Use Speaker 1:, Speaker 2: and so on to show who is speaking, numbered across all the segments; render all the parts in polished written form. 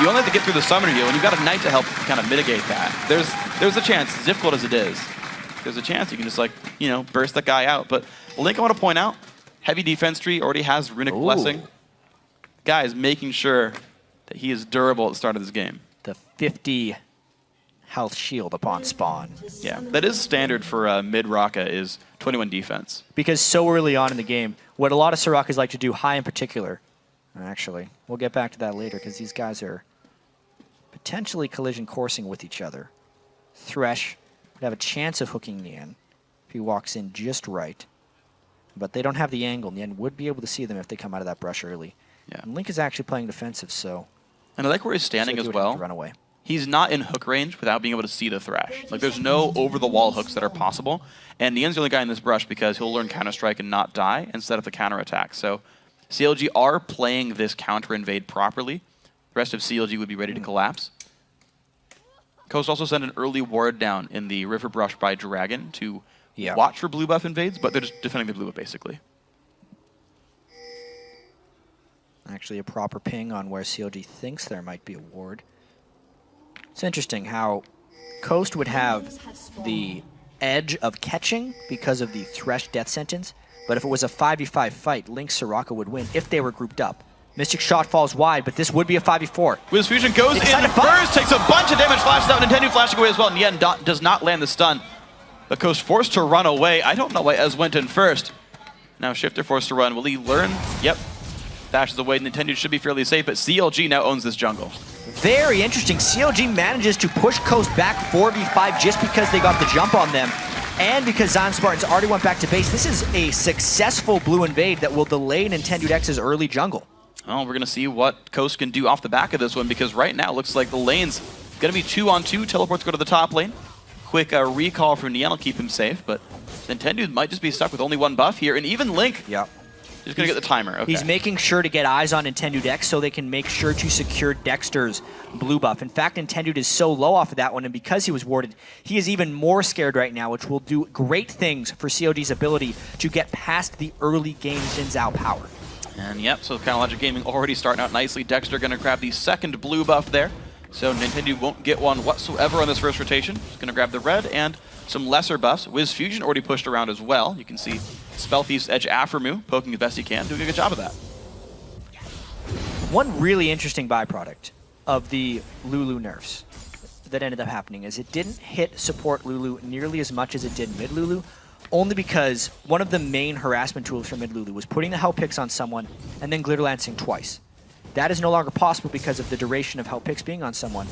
Speaker 1: you only have to get through the summoner heal, and you've got a knight to help kind of mitigate that. There's a chance, as difficult as it is, there's a chance you can just, like, you know, burst that guy out. But Link, I want to point out, heavy defense tree, already has Runic Blessing. Guy is making sure that he is durable at the start of this game.
Speaker 2: The 50 health shield upon spawn.
Speaker 1: Yeah, that is standard for mid Raka, is 21 defense.
Speaker 2: Because so early on in the game, what a lot of Sorakas like to do, high in particular, actually, we'll get back to that later because these guys are potentially collision coursing with each other. Thresh would have a chance of hooking Nian if he walks in just right. But they don't have the angle. Nian would be able to see them if they come out of that brush early.
Speaker 1: Yeah.
Speaker 2: And Link is actually playing defensive, so...
Speaker 1: And I like where he's standing as well.
Speaker 2: Run away.
Speaker 1: He's not in hook range without being able to see the Thresh. Like, there's no over-the-wall hooks that are possible. And Nian's the only guy in this brush because he'll learn Counter-Strike and not die instead of the counter-attack. So CLG are playing this counter-invade properly. The rest of CLG would be ready to collapse. Coast also sent an early ward down in the river brush by Dragon to watch for blue buff invades, but they're just defending the blue buff, basically.
Speaker 2: Actually, a proper ping on where CLG thinks there might be a ward. It's interesting how Coast would have the edge of catching because of the Thresh death sentence, but if it was a 5v5 fight, Link Soraka would win if they were grouped up. Mystic Shot falls wide, but this would be a 5v4.
Speaker 1: Wiz Fusion goes in first, takes a bunch of damage, flashes out, Nintendo flashing away as well, and Yen does not land the stun. The Coast forced to run away. I don't know why Ez went in first. Now Shifter forced to run. Will he learn? Yep. Dashes away. Nintendo should be fairly safe, but CLG now owns this jungle.
Speaker 2: Very interesting. CLG manages to push Coast back 4v5 just because they got the jump on them, and because Zion Spartans already went back to base. This is a successful blue invade that will delay Nintendo X's early jungle.
Speaker 1: Well, we're going to see what Coast can do off the back of this one, because right now it looks like the lane's going to be 2-on-2. Teleports go to the top lane. Quick recall from Nian will keep him safe, but Nintendo might just be stuck with only one buff here, and even Link is going to get the timer. Okay.
Speaker 2: He's making sure to get eyes on Nintendo X so they can make sure to secure Dexter's blue buff. In fact, Nintendo is so low off of that one, and because he was warded, he is even more scared right now, which will do great things for COG's ability to get past the early game Xin Zhao power.
Speaker 1: And yep, so kind of Logic Gaming already starting out nicely. Dexter going to grab the second blue buff there. So Nintendo won't get one whatsoever on this first rotation. Just going to grab the red and some lesser buffs. Wiz Fusion already pushed around as well. You can see Spell Thief's Edge Aphromoo poking the best he can, doing a good job of that.
Speaker 2: One really interesting byproduct of the Lulu nerfs that ended up happening is it didn't hit support Lulu nearly as much as it did mid Lulu, only because one of the main harassment tools for mid Lulu was putting the hell picks on someone and then glitter lancing twice. That is no longer possible because of the duration of hell picks being on someone.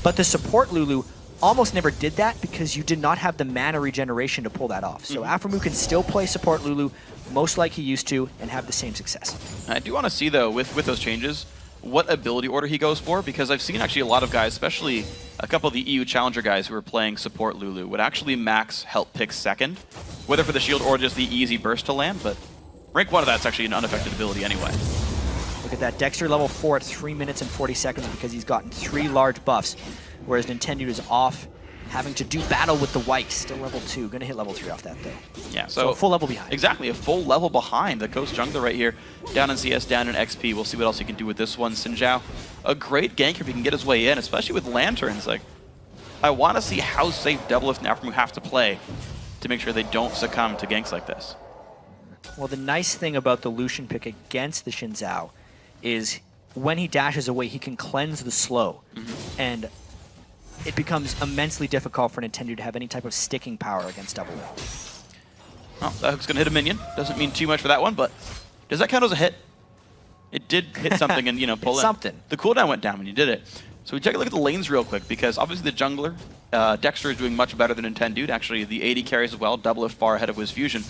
Speaker 2: But the support Lulu almost never did that because you did not have the mana regeneration to pull that off. So Aphromoo can still play support Lulu most like he used to and have the same success.
Speaker 1: I do want to see, though, with those changes, what ability order he goes for, because I've seen actually a lot of guys, especially a couple of the EU Challenger guys who are playing support Lulu, would actually max help pick second, whether for the shield or just the easy burst to land, but rank 1 of that's actually an unaffected ability anyway.
Speaker 2: Look at that, Dexter level 4 at 3 minutes and 40 seconds because he's gotten 3 large buffs, whereas Nintendo is off having to do battle with the white. Still level 2, gonna hit level 3 off that though.
Speaker 1: Yeah,
Speaker 2: so a full level behind.
Speaker 1: Exactly, a full level behind. The Coast Jungler right here, down in CS, down in XP. We'll see what else he can do with this one. Xin Zhao, a great gank if he can get his way in, especially with Lanterns. Like, I want to see how safe Doublelift and Aphromoo have to play to make sure they don't succumb to ganks like this.
Speaker 2: Well, the nice thing about the Lucian pick against the Xin Zhao is when he dashes away, he can cleanse the slow. And it becomes immensely difficult for Nintendo to have any type of sticking power against Doublelift.
Speaker 1: Well, that hook's going to hit a minion. Doesn't mean too much for that one, but does that count as a hit? It did hit something and, you know, pull in.
Speaker 2: Something.
Speaker 1: The cooldown went down when you did it. So we take a look at the lanes real quick, because obviously the jungler, Dexter, is doing much better than Nintendo. Actually, the AD carries as well. Doublelift far ahead of Wiz Fusion.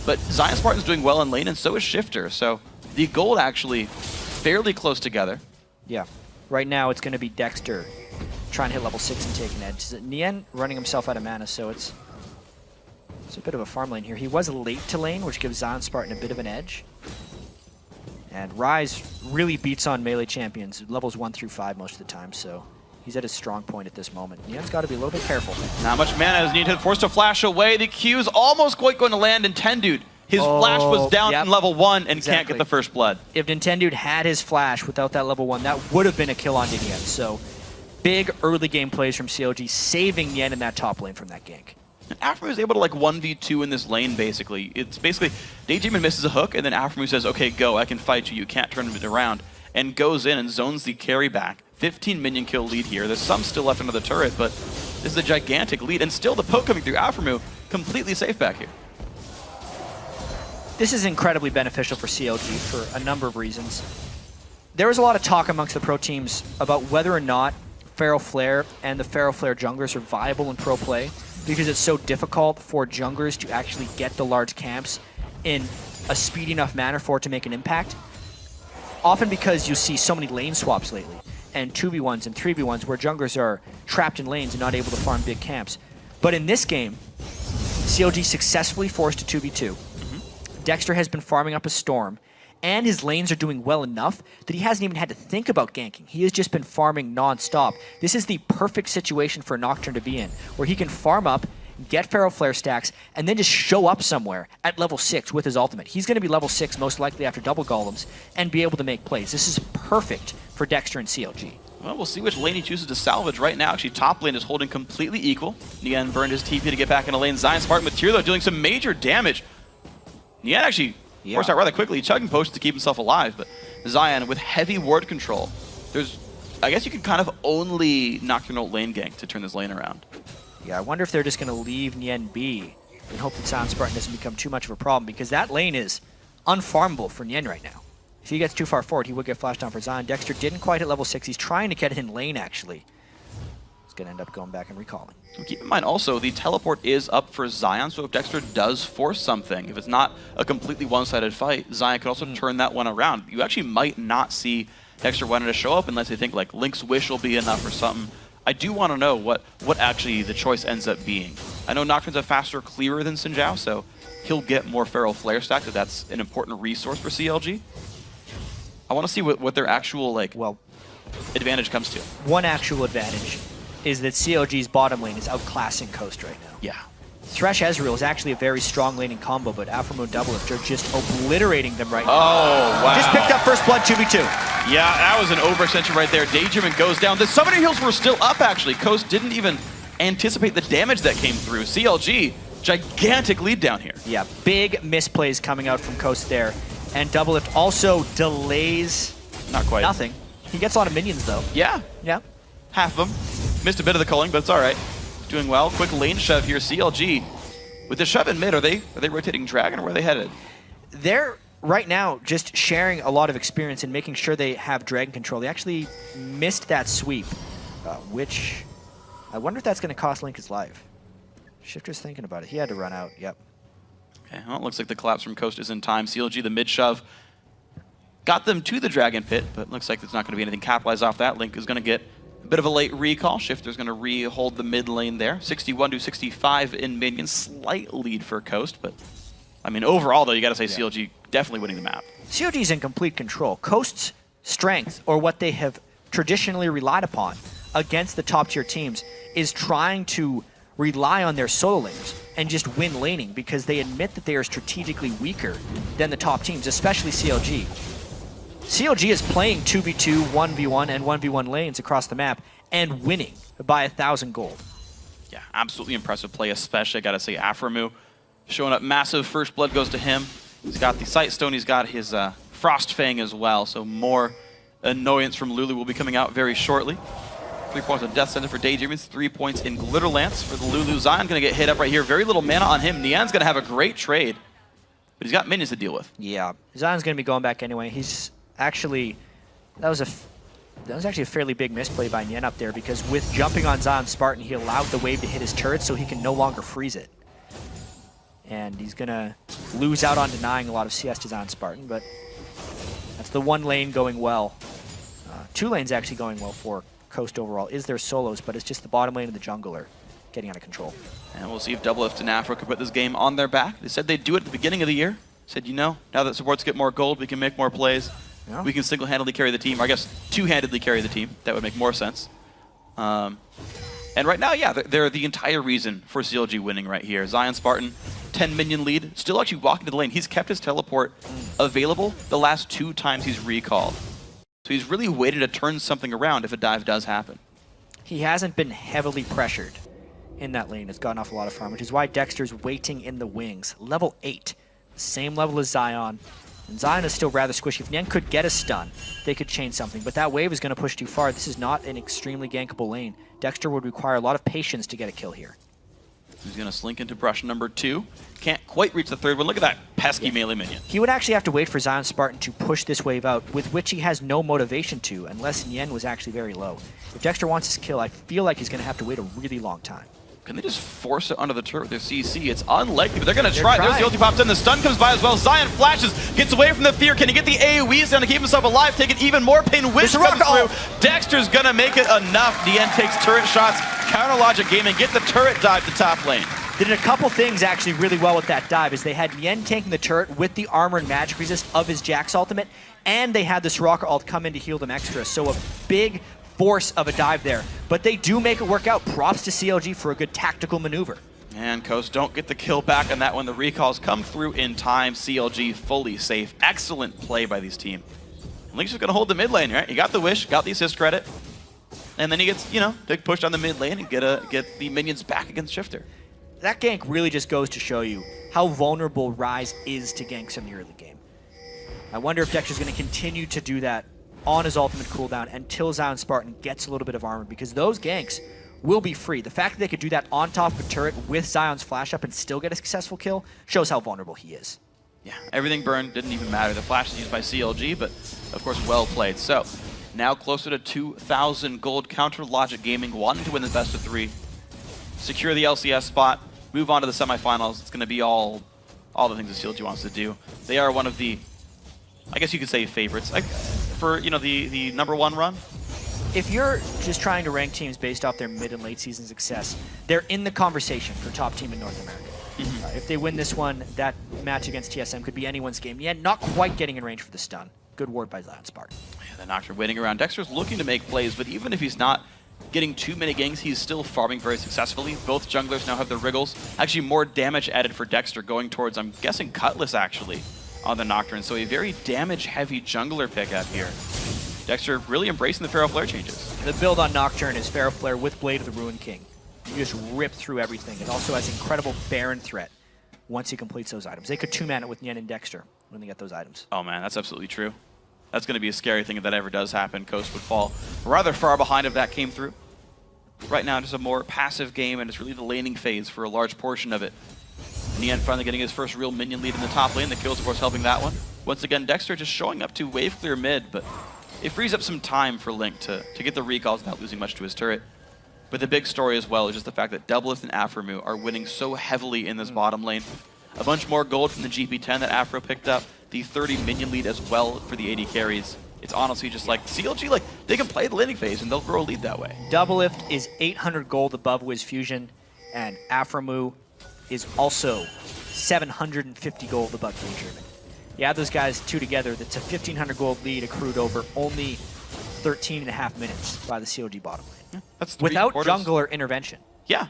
Speaker 1: But Zion Spartan's doing well in lane, and so is Shifter. So the gold actually fairly close together.
Speaker 2: Yeah. Right now it's going to be Dexter trying to hit level 6 and take an edge. Nian running himself out of mana, so it's a bit of a farm lane here. He was late to lane, which gives Zion Spartan a bit of an edge. And Rise really beats on melee champions, levels 1 through 5 most of the time, so he's at his strong point at this moment. Nian's got to be a little bit careful.
Speaker 1: Not much mana is needed, forced to flash away. The Q's almost quite going to land, and Tendude, His flash was down
Speaker 2: yep.
Speaker 1: in level 1 and can't
Speaker 2: Exactly.
Speaker 1: get the first blood.
Speaker 2: If Nintendo had his flash without that level 1, that would have been a kill on Nien. So big early game plays from clg, saving Nien in that top lane from that gank.
Speaker 1: And Afremu is able to like 1v2 in this lane, basically. It's basically Daydreamin misses a hook, and then Afremu says, okay, go, I can fight you, you can't turn it around, and goes in and zones the carry back. 15 minion kill lead here. There's some still left under the turret, but this is a gigantic lead, and still the poke coming through Afremu, completely safe back here.
Speaker 2: This is incredibly beneficial for clg for a number of reasons. There was a lot of talk amongst the pro teams about whether or not Feral Flare and the Feral Flare junglers are viable in pro play, because it's so difficult for junglers to actually get the large camps in a speedy enough manner for it to make an impact. Often because you see so many lane swaps lately, and 2v1s and 3v1s where junglers are trapped in lanes and not able to farm big camps. But in this game, clg successfully forced a 2v2. Dexter has been farming up a storm, and his lanes are doing well enough that he hasn't even had to think about ganking. He has just been farming non-stop. This is the perfect situation for Nocturne to be in, where he can farm up, get Feral Flare stacks, and then just show up somewhere at level 6 with his ultimate. He's going to be level 6 most likely after double golems and be able to make plays. This is perfect for Dexter and clg.
Speaker 1: Well, we'll see which lane he chooses to salvage right now. Actually, top lane is holding completely equal. Nien burned his TP to get back in the lane. Zion Spartan with Tear, though, doing some major damage. Nien actually forced out rather quickly, chugging potions to keep himself alive, but Zion with heavy ward control. I guess you can kind of only Nocturnal lane gank to turn this lane around.
Speaker 2: Yeah, I wonder if they're just going to leave Nien be and hope that Zion Spartan doesn't become too much of a problem, because that lane is unfarmable for Nien right now. If he gets too far forward, he would get flashed down for Zion. Dexter didn't quite hit level 6. He's trying to get it in lane, actually. He's going to end up going back and recalling.
Speaker 1: Keep in mind also, the teleport is up for Zion, so if Dexter does force something, if it's not a completely one-sided fight, Zion could also turn that one around. You actually might not see Dexter wanting to show up unless they think like Link's Wish will be enough or something. I do want to know what actually the choice ends up being. I know Nocturne's a faster clearer than Xin Zhao, so he'll get more Feral Flare stack, if that's an important resource for clg. I want to see what their actual advantage comes to.
Speaker 2: One actual advantage is that clg's bottom lane is outclassing Coast right now.
Speaker 1: Yeah.
Speaker 2: Thresh Ezreal is actually a very strong laning combo, but Afremo Doublelift are just obliterating them right now.
Speaker 1: Oh, wow.
Speaker 2: Just picked up first blood 2v2.
Speaker 1: Yeah, that was an overextension right there. Daydreamin goes down. The summoning heals were still up, actually. Coast didn't even anticipate the damage that came through. clg, gigantic lead down here.
Speaker 2: Yeah, big misplays coming out from Coast there. And Doublelift also delays
Speaker 1: Not quite.
Speaker 2: nothing. He gets a lot of minions, though.
Speaker 1: Yeah.
Speaker 2: Yeah.
Speaker 1: Half of them. Missed a bit of the culling, but it's all right. Doing well. Quick lane shove here. clg. With the shove in mid, are they rotating Dragon, or where are they headed?
Speaker 2: They're right now just sharing a lot of experience and making sure they have Dragon control. They actually missed that sweep, which I wonder if that's going to cost Link his life. Shifter's thinking about it. He had to run out. Yep.
Speaker 1: Okay, well, it looks like the collapse from Coast is in time. clg, the mid shove, got them to the Dragon Pit, but looks like there's not going to be anything capitalized off that. Link is going to get a bit of a late recall. Shifter's going to re-hold the mid lane there. 61 to 65 in minions. Slight lead for Coast, but I mean, overall, though, you got to say clg definitely winning the map.
Speaker 2: clg's in complete control. Coast's strength, or what they have traditionally relied upon against the top-tier teams, is trying to rely on their solo laners and just win laning, because they admit that they are strategically weaker than the top teams, especially clg. clg is playing 2v2, 1v1, and 1v1 lanes across the map and winning by 1,000 gold.
Speaker 1: Yeah, absolutely impressive play, especially, I got to say, Afremu showing up massive. First blood goes to him. He's got the Sight Stone. He's got his Frost Fang as well, so more annoyance from Lulu will be coming out very shortly. 3 points of Death Sentence for Daydreamin, 3 points in Glitter Lance for the Lulu. Zion going to get hit up right here. Very little mana on him. Nian's going to have a great trade, but he's got minions to deal with.
Speaker 2: Yeah, Zion's going to be going back anyway. He's actually, that was actually a fairly big misplay by Nian up there, because with jumping on Zion Spartan, he allowed the wave to hit his turret so he can no longer freeze it. And he's going to lose out on denying a lot of CS to Zion Spartan, but that's the one lane going well. 2 lanes actually going well for Coast overall is their solos, but it's just the bottom lane of the jungler getting out of control.
Speaker 1: And we'll see if Doublelift and Afro can put this game on their back. They said they'd do it at the beginning of the year. Said, you know, now that supports get more gold, we can make more plays. Yeah. We can single-handedly carry the team, or I guess two-handedly carry the team. That would make more sense. And right now, yeah, they're the entire reason for clg winning right here. Zion Spartan 10 minion lead, still actually walking to the lane. He's kept his teleport available the last 2 times he's recalled. So he's really waited to turn something around if a dive does happen.
Speaker 2: He hasn't been heavily pressured in that lane. It's gotten off a lot of farm, which is why Dexter's waiting in the wings. Level 8, same level as Zion. And Zion is still rather squishy. If Nien could get a stun, they could chain something. But that wave is going to push too far. This is not an extremely gankable lane. Dexter would require a lot of patience to get a kill here.
Speaker 1: He's going to slink into brush number 2. Can't quite reach the third one. Look at that pesky melee minion.
Speaker 2: He would actually have to wait for Zion Spartan to push this wave out, with which he has no motivation to, unless Nien was actually very low. If Dexter wants his kill, I feel like he's going to have to wait a really long time.
Speaker 1: Can they just force it under the turret with their CC? It's unlikely, but they're going to try. There's the ulti pops in. The stun comes by as well. Zion flashes, gets away from the fear. Can he get the AoEs down to keep himself alive? Taking even more pain. Wish comes through. Dexter's going to make it enough. Nien takes turret shots. Counter logic gaming. Get the turret dive to top lane.
Speaker 2: They did a couple things actually really well with that dive, is they had Nien tanking the turret with the armor and magic resist of his Jax ultimate, and they had the Soraka ult come in to heal them extra. So a big force of a dive there. But they do make it work out. Props to CLG for a good tactical maneuver.
Speaker 1: And Coast don't get the kill back on that one. The recalls come through in time. CLG fully safe. Excellent play by these team. Link's just going to hold the mid lane, right? He got the wish, got the assist credit. And then he gets, to push down the mid lane and get the minions back against Shifter.
Speaker 2: That gank really just goes to show you how vulnerable Ryze is to ganks in the early game. I wonder if Dexter's going to continue to do that on his ultimate cooldown until Zion Spartan gets a little bit of armor, because those ganks will be free. The fact that they could do that on top of a turret with Zion's flash up and still get a successful kill shows how vulnerable he is.
Speaker 1: Yeah, everything burned, didn't even matter. The flash is used by CLG, but of course well played. So, now closer to 2,000 gold. Counter Logic Gaming wanting to win the best of 3. Secure the LCS spot, move on to the semifinals. It's going to be all the things that CLG wants to do. They are one of the, I guess you could say, favorites for the #1 run.
Speaker 2: If you're just trying to rank teams based off their mid and late season success, they're in the conversation for top team in North America. If they win this one, that match against TSM could be anyone's game. Yeah, not quite getting in range for the stun. Good ward by Zion Spartan.
Speaker 1: Yeah, the Nocturne waiting around. Dexter's looking to make plays, but even if he's not getting too many ganks, he's still farming very successfully. Both junglers now have their wriggles. Actually, more damage added for Dexter going towards, I'm guessing, Cutlass, actually, on the Nocturne. So a very damage-heavy jungler pickup here. Dexter really embracing the Pharaoh Flare changes.
Speaker 2: The build on Nocturne is Pharaoh Flare with Blade of the Ruined King. You just rip through everything. It also has incredible Baron threat once he completes those items. They could two-man it with Nien and Dexter when they get those items.
Speaker 1: Oh man, that's absolutely true. That's going to be a scary thing if that ever does happen. Coast would fall rather far behind if that came through. Right now, just a more passive game, and it's really the laning phase for a large portion of it. Nien finally getting his first real minion lead in the top lane. The kills, of course, helping that one. Once again, Dexter just showing up to wave clear mid, but it frees up some time for Link to get the recalls without losing much to his turret. But the big story as well is just the fact that Doublelift and Aphromoo are winning so heavily in this bottom lane. A bunch more gold from the GP10 that Afro picked up. The 30 minion lead as well for the AD carries. It's honestly just like CLG, they can play the laning phase and they'll grow a lead that way.
Speaker 2: Doublelift is 800 gold above Wiz Fusion, and Aphromoo is also 750 gold above Game Driven. You add those guys two together, that's a 1,500 gold lead accrued over only 13 and a half minutes by the CLG bottom lane.
Speaker 1: Yeah, that's
Speaker 2: without jungler intervention.
Speaker 1: Yeah.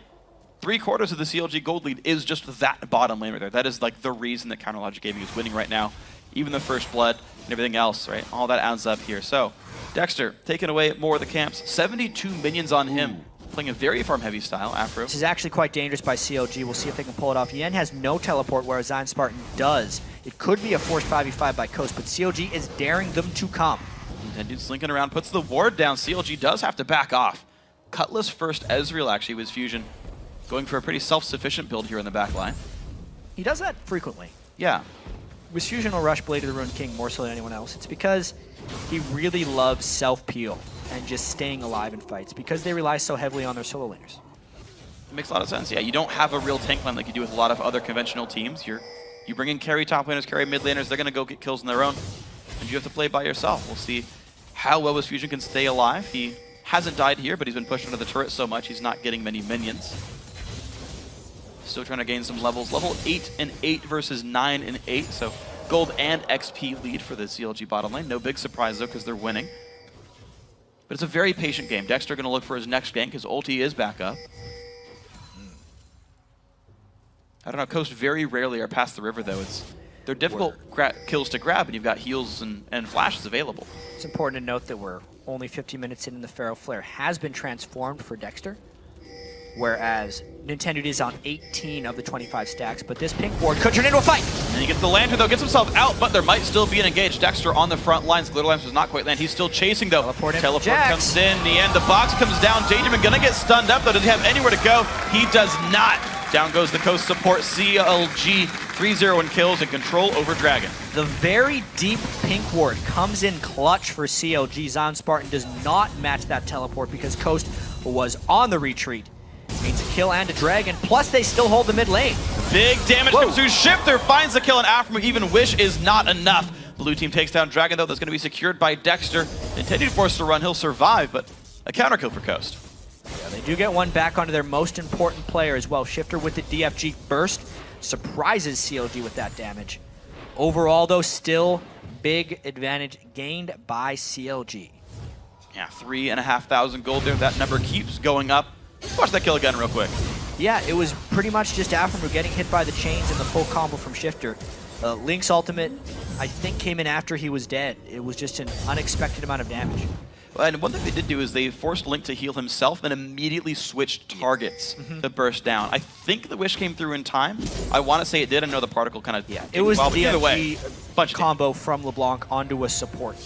Speaker 1: 3/4 of the CLG gold lead is just that bottom lane right there. That is the reason that Counter Logic Gaming is winning right now. Even the first blood and everything else, right? All that adds up here. So, Dexter taking away more of the camps. 72 minions on him. Playing a very farm-heavy style, Afro.
Speaker 2: This is actually quite dangerous by CLG. We'll see if they can pull it off. Yen has no teleport, whereas Zion Spartan does. It could be a forced 5v5 by Coast, but CLG is daring them to come.
Speaker 1: And dude slinking around, puts the ward down. CLG does have to back off. Cutlass first, Ezreal actually was Fusion. Going for a pretty self-sufficient build here in the back line.
Speaker 2: He does that frequently.
Speaker 1: Yeah.
Speaker 2: Wiz Fusion will rush Blade of the Ruined King more so than anyone else. It's because he really loves self-peel and just staying alive in fights, because they rely so heavily on their solo laners.
Speaker 1: It makes a lot of sense. Yeah, you don't have a real tank line like you do with a lot of other conventional teams. You bring in carry top laners, carry mid laners, they're going to go get kills on their own, and you have to play by yourself. We'll see how well Wiz Fusion can stay alive. He hasn't died here, but he's been pushed under the turret so much he's not getting many minions. Still trying to gain some levels. Level 8 and 8 versus 9 and 8, so gold and XP lead for the CLG bottom lane. No big surprise though, because they're winning. But it's a very patient game. Dexter going to look for his next gank. His ulti is back up. I don't know, Coast very rarely are past the river, though. They're difficult kills to grab, and you've got heals and flashes available.
Speaker 2: It's important to note that we're only 50 minutes in and the Pharaoh Flare has been transformed for Dexter, whereas Nintendo is on 18 of the 25 stacks, but this pink ward could turn into a fight.
Speaker 1: And he gets the lantern, though, gets himself out, but there might still be an engage. Dexter on the front lines. Glitter Lamps does not quite land. He's still chasing, though.
Speaker 2: Teleport
Speaker 1: comes in. The end, the box comes down. Daedriman gonna get stunned up, though. Does he have anywhere to go? He does not. Down goes the Coast support. CLG 3-0 in kills and control over Dragon.
Speaker 2: The very deep pink ward comes in clutch for CLG. Zion Spartan does not match that teleport because Coast was on the retreat. Means a kill and a dragon, plus they still hold the mid lane.
Speaker 1: Big damage comes through. Shifter finds the kill, and Afro even Wish is not enough. Blue team takes down Dragon, though. That's going to be secured by Dexter. Intended forced to run, he'll survive, but a counter kill for Coast.
Speaker 2: Yeah, they do get one back onto their most important player as well. Shifter with the DFG burst surprises CLG with that damage. Overall, though, still big advantage gained by CLG.
Speaker 1: Yeah, 3,500 gold there. That number keeps going up. Watch that kill again real quick.
Speaker 2: Yeah, it was pretty much just Afro getting hit by the chains and the full combo from Shifter. Link's ultimate, I think, came in after he was dead. It was just an unexpected amount of damage.
Speaker 1: Well, and one thing they did do is they forced Link to heal himself, then immediately switched targets to burst down. I think the Wish came through in time. I want to say it did. I know the particle kind of
Speaker 2: it was the
Speaker 1: DFG
Speaker 2: combo from LeBlanc onto a support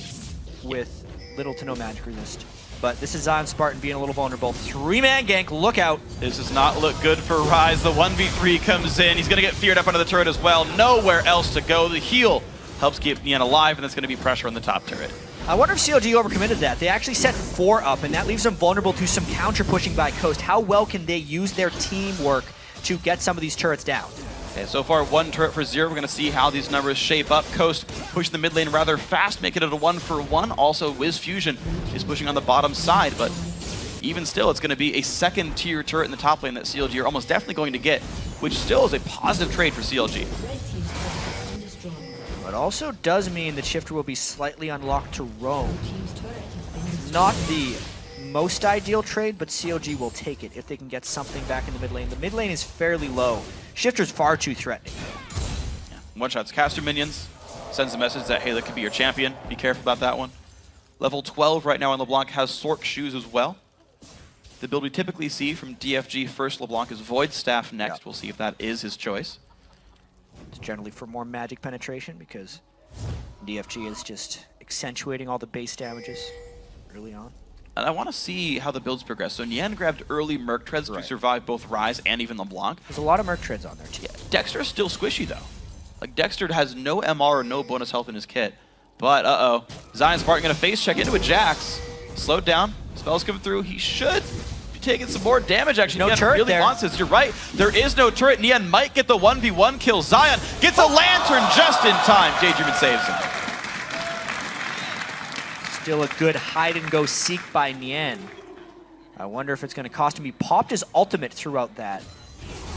Speaker 2: with little to no magic resist. But this is Zion Spartan being a little vulnerable. 3-man gank, look out.
Speaker 1: This does not look good for Rise. The 1v3 comes in. He's going to get feared up under the turret as well. Nowhere else to go. The heal helps keep Nian alive, and that's going to be pressure on the top turret.
Speaker 2: I wonder if CLG overcommitted that. They actually set 4 up, and that leaves them vulnerable to some counter pushing by Coast. How well can they use their teamwork to get some of these turrets down?
Speaker 1: Okay, so far 1 turret for 0. We're going to see how these numbers shape up. Coast pushing the mid lane rather fast, making it a 1-for-1. Also, Wiz Fusion is pushing on the bottom side, but even still, it's going to be a second-tier turret in the top lane that CLG are almost definitely going to get, which still is a positive trade for CLG.
Speaker 2: But also does mean that Shifter will be slightly unlocked to roam. Not the most ideal trade, but CLG will take it if they can get something back in the mid lane. The mid lane is fairly low. Shifter's far too threatening.
Speaker 1: Yeah. One-shots caster minions, sends a message that, hey, that could be your champion. Be careful about that one. Level 12 right now on LeBlanc has Sork Shoes as well. The build we typically see from DFG first LeBlanc is Void Staff next. We'll see if that is his choice.
Speaker 2: It's generally for more magic penetration because DFG is just accentuating all the base damages early on.
Speaker 1: And I want to see how the builds progress. So Nian grabbed early Merc Treads to survive both Rise and even LeBlanc.
Speaker 2: There's a lot of Merc Treads on there too.
Speaker 1: Yeah, Dexter is still squishy though. Like Dexter has no MR or no bonus health in his kit. But Zion Spartan gonna face check into a Jax. Slowed down, spells coming through. He should be taking some more damage actually.
Speaker 2: No
Speaker 1: Nian
Speaker 2: turret
Speaker 1: really
Speaker 2: there.
Speaker 1: wants this. You're right. There is no turret. Nian might get the 1v1 kill. Zion gets a lantern just in time. Daedriman saves him.
Speaker 2: Still a good hide-and-go seek by Nian. I wonder if it's going to cost him. He popped his ultimate throughout that.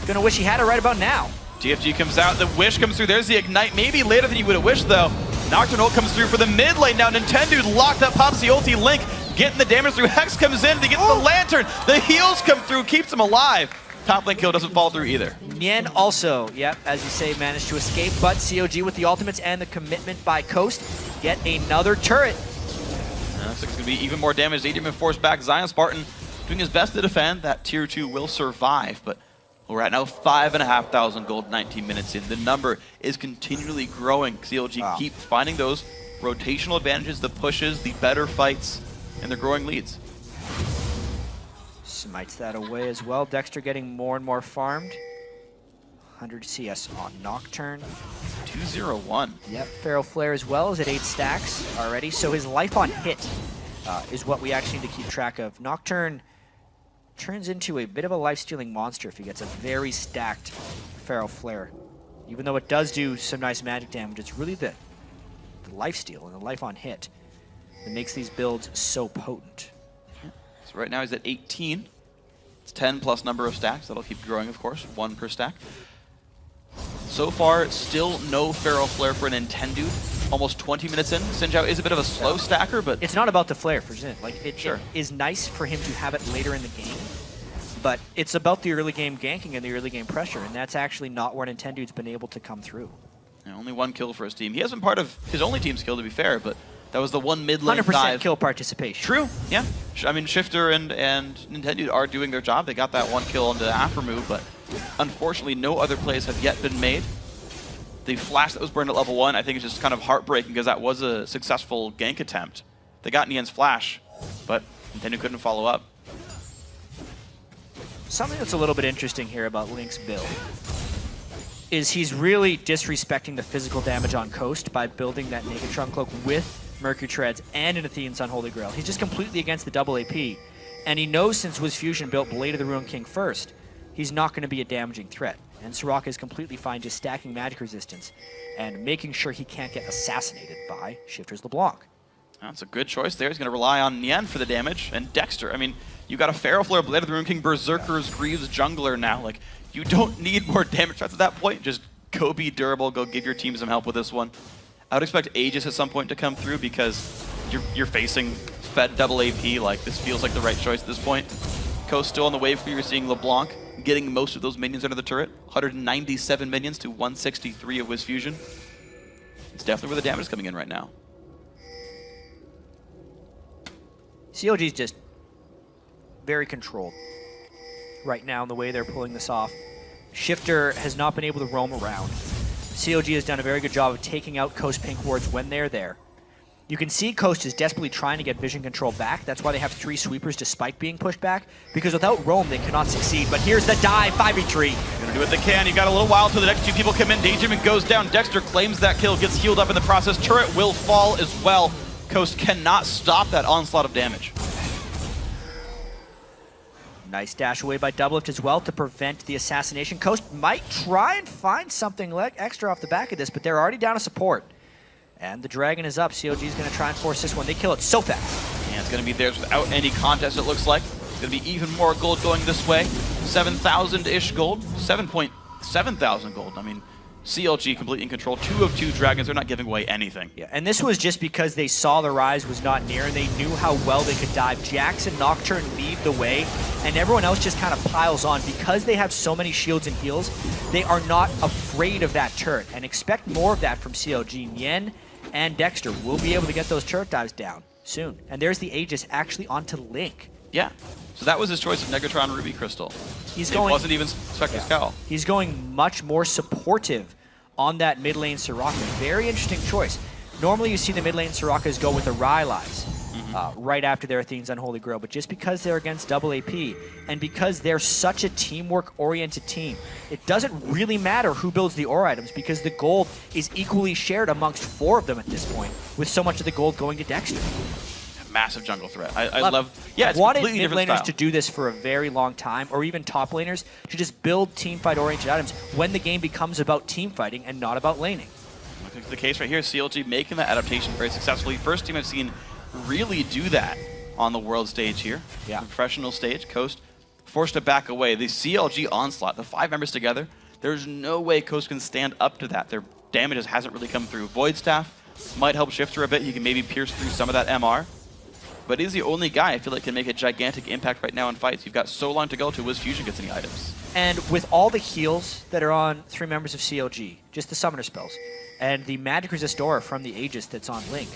Speaker 2: Gonna wish he had it right about now.
Speaker 1: DFG comes out, the Wish comes through, there's the Ignite, maybe later than you would have wished though. Nocturne ult comes through for the mid lane now, Nintendo locked up, pops the ulti, Link getting the damage through, Hex comes in, he gets the lantern, the heals come through, keeps him alive. Top lane kill doesn't fall through either.
Speaker 2: Nian also, yep, as you say, managed to escape, but COG with the ultimates and the commitment by Coast get another turret.
Speaker 1: So it's going to be even more damage. Daedriman forced back. Zion Spartan doing his best to defend. That tier 2 will survive, but we're at now 5,500 gold, 19 minutes in. The number is continually growing. CLG keep finding those rotational advantages, the pushes, the better fights, and they're growing leads.
Speaker 2: Smites that away as well. Dexter getting more and more farmed. 100 CS on Nocturne.
Speaker 1: 201.
Speaker 2: Yep, Pharaoh Flare as well is at 8 stacks already, so his life on hit is what we actually need to keep track of. Nocturne turns into a bit of a life-stealing monster if he gets a very stacked Pharaoh Flare. Even though it does do some nice magic damage, it's really the life steal and the life on hit that makes these builds so potent.
Speaker 1: So right now he's at 18. It's 10 plus number of stacks. That'll keep growing, of course, 1 per stack. So far, still no Pharaoh Flare for Nintendo. Almost 20 minutes in. Sinjao is a bit of a slow stacker, but
Speaker 2: it's not about the flare for Xin. Like it
Speaker 1: sure.
Speaker 2: is nice for him to have it later in the game, But it's about the early game ganking and the early game pressure, and that's actually not where Nintendo's been able to come through.
Speaker 1: And only 1 kill for his team. He hasn't been part of his only team's kill, to be fair, but that was the one mid lane
Speaker 2: 100%
Speaker 1: dive.
Speaker 2: kill participation.
Speaker 1: True, yeah. I mean, Shifter and Nintendo are doing their job. They got that 1 kill on the after move, but unfortunately, no other plays have yet been made. The flash that was burned at level 1, I think, is just kind of heartbreaking because that was a successful gank attempt. They got Nian's flash, but Nintendo couldn't follow up.
Speaker 2: Something that's a little bit interesting here about Link's build is he's really disrespecting the physical damage on Coast by building that Negatron Cloak with Mercury Treads and an Athene's Unholy Grail. He's just completely against the double AP, and he knows since Wiz Fusion built Blade of the Ruined King first, he's not going to be a damaging threat. And Soraka is completely fine just stacking magic resistance and making sure he can't get assassinated by Shifter's LeBlanc.
Speaker 1: That's a good choice there. He's going to rely on Nian for the damage, and Dexter. I mean, you got a Pharaoh Flare, Blade of the Ruined King, Berserkers, Greaves, Jungler now. Like, you don't need more damage threats at that point. Just go be durable, go give your team some help with this one. I would expect Aegis at some point to come through because you're facing Fed double AP. Like, this feels like the right choice at this point. Coast still on the wave for you. You're seeing LeBlanc getting most of those minions under the turret. 197 minions to 163 of Wiz Fusion. It's definitely where the damage is coming in right now.
Speaker 2: CLG's just very controlled right now in the way they're pulling this off. Shifter has not been able to roam around. CLG has done a very good job of taking out Coast Pink wards when they're there. You can see Coast is desperately trying to get vision control back. That's why they have 3 sweepers despite being pushed back, because without roam they cannot succeed. But here's the dive, 5v3.
Speaker 1: Gonna do what they can. You got a little while till the next 2 people come in. Daydream goes down. Dexter claims that kill, gets healed up in the process. Turret will fall as well. Coast cannot stop that onslaught of damage.
Speaker 2: Nice dash away by Doublelift as well to prevent the assassination. Coast might try and find something extra off the back of this, but they're already down to support. And the Dragon is up. CLG is going to try and force this one. They kill it so fast.
Speaker 1: And it's going to be theirs without any contest, it looks like. It's going to be even more gold going this way. 7,000-ish gold. 7,000 gold. I mean, CLG completely in control. 2 of 2 Dragons. They're not giving away anything.
Speaker 2: Yeah, and this was just because they saw the Rise was not near and they knew how well they could dive. Jax and Nocturne lead the way, and everyone else just kind of piles on. Because they have so many shields and heals, they are not afraid of that turret, and expect more of that from CLG. Nian and Dexter will be able to get those turret dives down soon. And there's the Aegis actually onto Link.
Speaker 1: Yeah. So that was his choice of Negatron Ruby Crystal.
Speaker 2: It wasn't
Speaker 1: even Spectre Scowl.
Speaker 2: He's going much more supportive on that mid lane Soraka. Very interesting choice. Normally you see the mid lane Sorakas go with the Rylai's right after their Athene's Unholy Grail, but just because they're against double AP and because they're such a teamwork-oriented team, it doesn't really matter who builds the ore items because the gold is equally shared amongst 4 of them at this point, with so much of the gold going to Dexter.
Speaker 1: Massive jungle threat. I love. Yeah,
Speaker 2: I've
Speaker 1: it's
Speaker 2: wanted
Speaker 1: completely
Speaker 2: mid
Speaker 1: different
Speaker 2: laners
Speaker 1: style.
Speaker 2: to do this for a very long time, or even top laners to just build teamfight oriented items when the game becomes about team fighting and not about laning.
Speaker 1: I think the case right here, CLG making that adaptation very successfully. First team I've seen really do that on the world stage here.
Speaker 2: Yeah.
Speaker 1: The professional stage. Coast forced to back away. The CLG onslaught, the 5 members together, there's no way Coast can stand up to that. Their damage hasn't really come through. Void Staff might help Shifter a bit. He can maybe pierce through some of that MR. But he's the only guy I feel like can make a gigantic impact right now in fights. You've got so long to go till Wiz Fusion gets any items.
Speaker 2: And with all the heals that are on 3 members of CLG, just the summoner spells, and the magic resist aura from the Aegis that's on Link,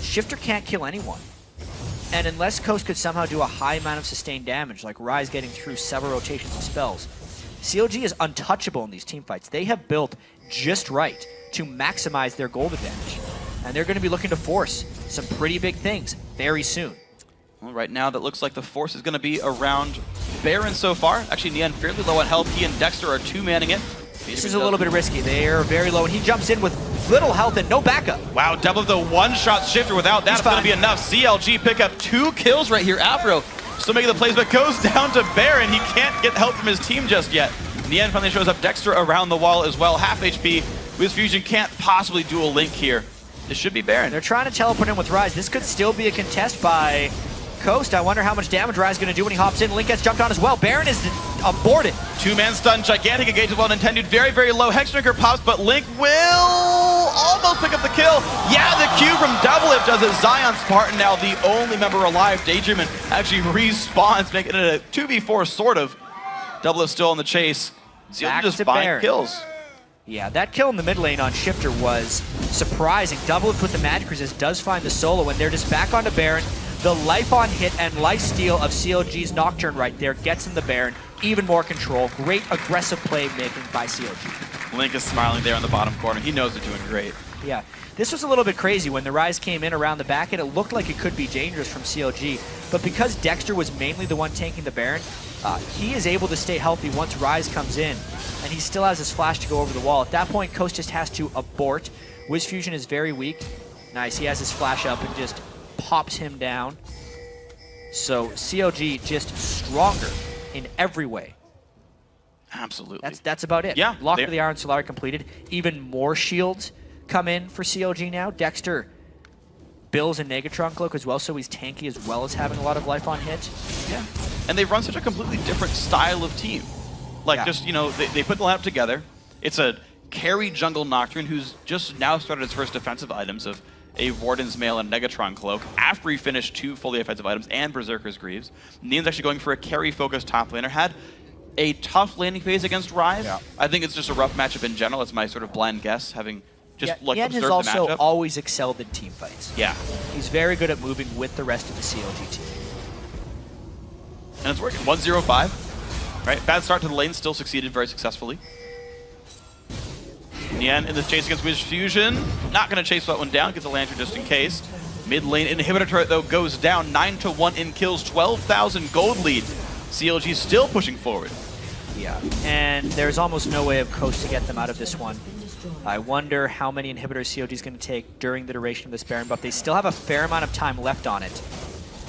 Speaker 2: Shifter can't kill anyone. And unless Coast could somehow do a high amount of sustained damage, like Rise getting through several rotations of spells, CLG is untouchable in these teamfights. They have built just right to maximize their gold advantage. And they're going to be looking to force some pretty big things very soon.
Speaker 1: Well, right now, that looks like the force is going to be around Baron so far. Actually, Nian fairly low on health. He and Dexter are 2-manning it.
Speaker 2: This is a little bit risky. They are very low, and he jumps in with little health and no backup.
Speaker 1: Wow, double the one-shot Shifter without that. It's going to be enough. CLG pick up 2 kills right here. Afro still making the plays, but goes down to Baron. He can't get help from his team just yet. Nian finally shows up. Dexter around the wall as well. Half HP. Wiz Fusion can't possibly dual Link here. This should be Baron.
Speaker 2: They're trying to teleport in with Rise. This could still be a contest by Coast. I wonder how much damage Rise is going to do when he hops in. Link gets jumped on as well. Baron is aborted.
Speaker 1: 2-man stun, gigantic engage as well. Nintendo very, very low. Hexdrinker pops, but Link will almost pick up the kill. Yeah, the Q from Doublelift does it. Zion Spartan now the only member alive. Daydreamin actually respawns, making it a 2v4 sort of. Doublelift still in the chase. CLG just buying kills.
Speaker 2: Yeah, that kill in the mid lane on Shifter was surprising. Doublelift with the magic resist does find the solo, and they're just back onto Baron. The life on hit and life steal of CLG's Nocturne right there gets in the Baron. Even more control. Great aggressive play making by CLG.
Speaker 1: Link is smiling there in the bottom corner. He knows they're doing great.
Speaker 2: Yeah, this was a little bit crazy when the Rise came in around the back, and it looked like it could be dangerous from CLG. But because Dexter was mainly the one tanking the Baron, he is able to stay healthy once Rise comes in. And he still has his flash to go over the wall. At that point, Coast just has to abort. Wiz Fusion is very weak. Nice, he has his flash up and just pops him down. So CLG just stronger in every way.
Speaker 1: Absolutely.
Speaker 2: That's about it.
Speaker 1: Yeah.
Speaker 2: Lock of the Iron Solari completed. Even more shields come in for CLG now. Dexter builds a Negatron cloak as well, so he's tanky as well as having a lot of life on hit.
Speaker 1: Yeah. And they run such a completely different style of team. Like, just, you know, they put the lineup together. It's a carry jungle Nocturne who's just now started his first defensive items of a Warden's Mail and Negatron Cloak after he finished 2 fully offensive items and Berserker's Greaves. Nian's actually going for a carry-focused top laner. Had a tough landing phase against Rise. Yeah. I think it's just a rough matchup in general. It's my sort of blind guess, having just like
Speaker 2: Nian
Speaker 1: observed
Speaker 2: has
Speaker 1: the
Speaker 2: also
Speaker 1: matchup.
Speaker 2: always excelled in team fights.
Speaker 1: Yeah.
Speaker 2: He's very good at moving with the rest of the CLG team.
Speaker 1: And it's working. 1-0-5. Right, bad start to the lane, still succeeded very successfully. Nian in the chase against Wiz Fusion. Not going to chase that one down, gets a Lantern just in case. Mid lane inhibitor turret, though, goes down. 9-1 in kills, 12,000 gold lead. CLG still pushing forward.
Speaker 2: Yeah, and there's almost no way of Coast to get them out of this one. I wonder how many inhibitors CLG is going to take during the duration of this Baron buff. They still have a fair amount of time left on it.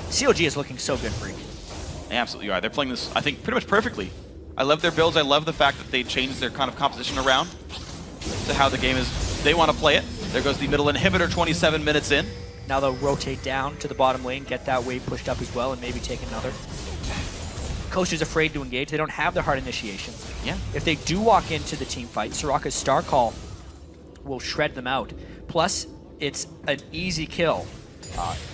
Speaker 2: CLG is looking so good, Freak.
Speaker 1: They absolutely are. They're playing this, I think, pretty much perfectly. I love their builds. I love the fact that they changed their kind of composition around to how the game is. They want to play it. There goes the middle inhibitor 27 minutes in.
Speaker 2: Now they'll rotate down to the bottom lane, get that wave pushed up as well, and maybe take another. Coast is afraid to engage. They don't have their hard initiation.
Speaker 1: Yeah.
Speaker 2: If they do walk into the team fight, Soraka's Star Call will shred them out. Plus, it's an easy kill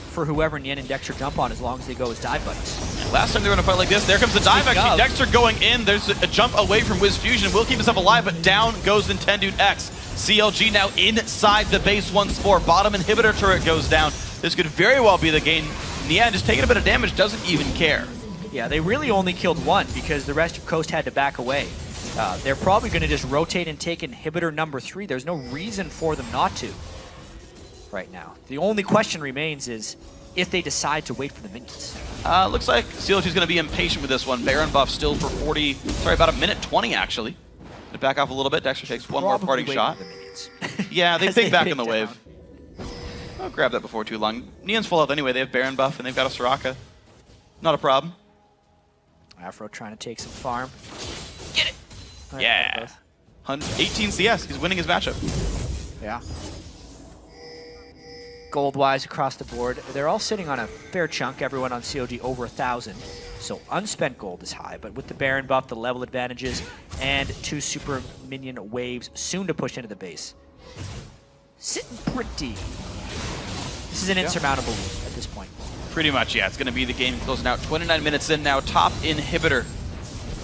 Speaker 2: for whoever Nian and Dexter jump on as long as they go as dive buddies.
Speaker 1: Last time they were in a fight like this, there comes the dive actually. Dexter going in. There's a jump away from Wiz Fusion. Will keep himself alive, but down goes Nintendo X. CLG now inside the base once more. Bottom inhibitor turret goes down. This could very well be the game. Nian just taking a bit of damage, doesn't even care.
Speaker 2: Yeah, they really only killed one because the rest of Coast had to back away. They're probably going to just rotate and take inhibitor number 3. There's no reason for them not to right now. The only question remains is if they decide to wait for the minions.
Speaker 1: Looks like CLG is going to be impatient with this one. Baron buff still for about a minute 20 actually. To back off a little bit, Dexter takes one more parting shot. Yeah, they pick back in the wave. I'll grab that before too long. Nian's full health anyway. They have Baron buff and they've got a Soraka. Not a problem.
Speaker 2: Afro trying to take some farm.
Speaker 1: Get it! Yeah. 18 CS. He's winning his matchup.
Speaker 2: Yeah. Gold-wise across the board, they're all sitting on a fair chunk. Everyone on CLG over 1,000. So unspent gold is high, but with the Baron buff, the level advantages, and 2 super minion waves soon to push into the base. Sitting pretty. This is an insurmountable lead at this point.
Speaker 1: Pretty much, yeah. It's going to be the game closing out. 29 minutes in now. Top inhibitor.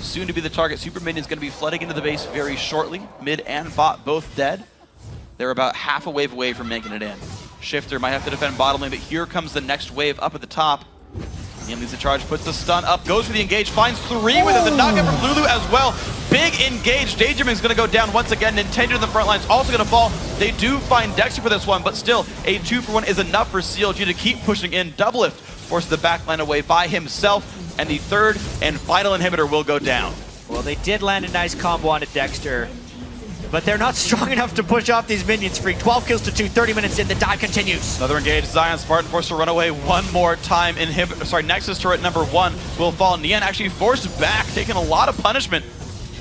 Speaker 1: Soon to be the target. Super minion's going to be flooding into the base very shortly. Mid and bot both dead. They're about half a wave away from making it in. Shifter might have to defend bottom lane, but here comes the next wave up at the top. Nian leads the charge, puts the stun up, goes for the engage, finds 3 with it. The knockout from Lulu as well. Big engage. Daydreaming's going to go down once again. Nintendo in the front line's also going to fall. They do find Dexter for this one, but still, a 2-for-1 is enough for CLG to keep pushing in. Doublelift forces the backline away by himself, and the third and final inhibitor will go down.
Speaker 2: Well, they did land a nice combo onto Dexter, but they're not strong enough to push off these minions, Freak. 12 kills to 2, 30 minutes in, the dive continues.
Speaker 1: Another engage, Zion Spartan forced to run away one more time. Nexus turret number 1 will fall. Nian actually forced back, taking a lot of punishment.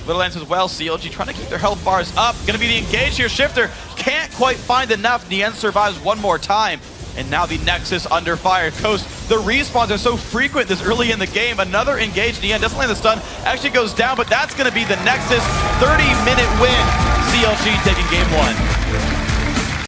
Speaker 1: Little Lance as well, CLG trying to keep their health bars up. Gonna be the engage here, Shifter can't quite find enough. Nian survives one more time. And now the Nexus under fire. Coast, the respawns are so frequent this early in the game. Another engage, Nian doesn't land the stun, actually goes down, but that's gonna be the Nexus 30-minute win. CLG taking game 1.